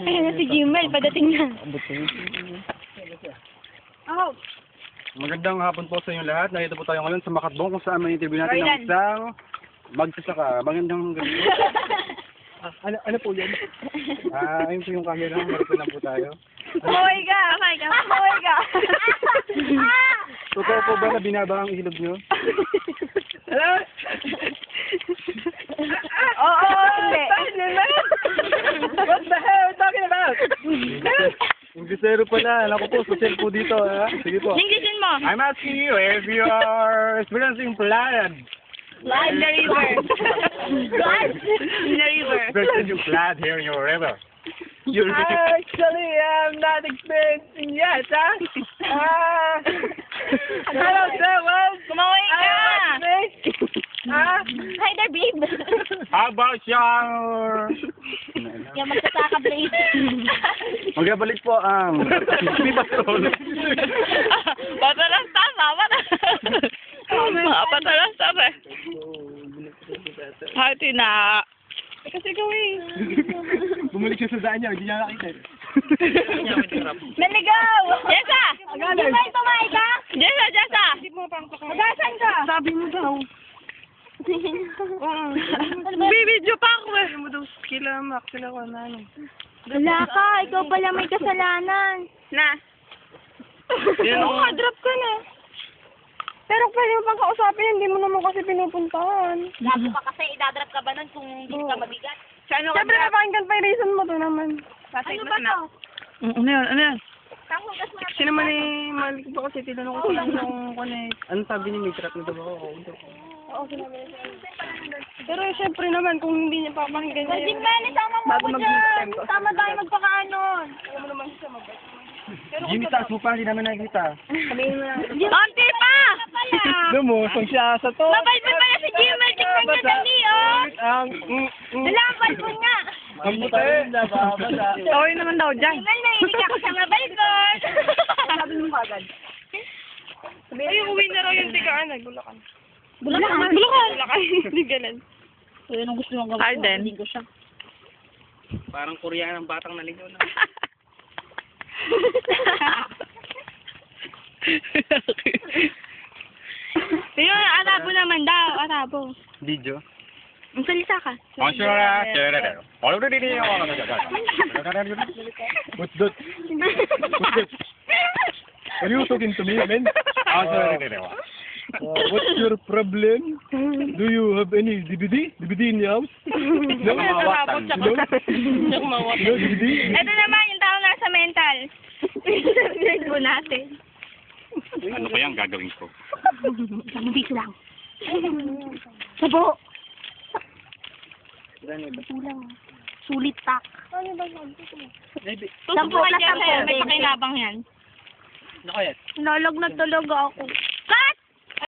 Ayun na si Jimel, padating na. Oh. Magandang hapon po sa inyo lahat. Nakita po tayo ngayon sa Makatbong kung saan may interview natin ng isang magsasaka. Magandang gabi po. Ano po yan? Ayun po yung camera. Marito lang po tayo. Mahoy ka! Mahoy ka! Totoo po ba na binaba ang ilog nyo? Hello? Oo! What the hell are you talking about? Inglesero pala. Alam ko po, social po dito. Ha? Sige po. Linggisin mo! I'm asking you if you are experiencing flood. Flood in the river. Flood in the river. Experiencing flood here in your river. You're Actually, I'm not experiencing yet, huh? Hello, sir. Well, Kumahoy ka! Huh? Hi there, babe. How about your... Yung magsasaka, babe. Magbabalik po ang... Hindi ba ito? Patalas tama, mga patalas tama. Hati na. Kasi gawin. Bumalik siya sa daan niya, hindi niya nakita. Naligaw! Jessa! Di ba yung tumahay ka? Jessa! Magasan ka? Sabi mo daw. Bibidyo pa ako eh. Sabi mo daw, max sila ko na ano. Wala ka, ikaw pala may kasalanan. Na? Oo, drop ka na. Pero pwede mo pang kausapin, hindi mo naman kasi pinupuntahan. Lagi pa kasi idadrop ka ba nun kung hindi ka mabigat? Siyempre, napakinggan pa yung reason mo to naman. Ano ba to? Ano yan? Ano yan? Tanghugas mo na. Sino man eh, malik ko kasi tinanong ko lang yung connect. Ano sabi niya, may truck na daw ako? Oo, sinabi niya. Pero siyempre naman, kung hindi niya papakinggan niya Jim Manny, tama mo bago ako mag-next dyan. time ko. Tama tayo magpakaanon. Alam mo naman siya mabait. Jimmy, taas mo pa, hindi naman nakikita. Sabihin mo lang. Konti pa! Lumusong siya sa to. Mabait mo pala si Jimel. Tignan niya dali, oh. Ang... Dalambal mo nga. Ang puti. Okay naman daw dyan. Jimel, nainig ako sa mabalbon. Sabi mo agad. Ay, uwi na raw yung tigaan. Bulacan. Bulacan. Bulacan. Hindi ganun. So, yun ang gusto mong gawin. Arden. Hindi ko siya. Parang Korean ang batang naligaw na. Pero Arabo naman daw, Arabo. Video. Ang salita ka. What's that? What's that? Are you talking to me, man? What's your problem? Do you have any DVD? DVD in your house? No? No? DVD? Ito naman yung tao nasa mental. Sabihin mo natin. Ano ba yung gagawin ko? Mabis lang. Sabo. Kulang. Sulit tak. Sampu ka sa may pakinabang yan. Ano kaya? Nalagnat talaga ako.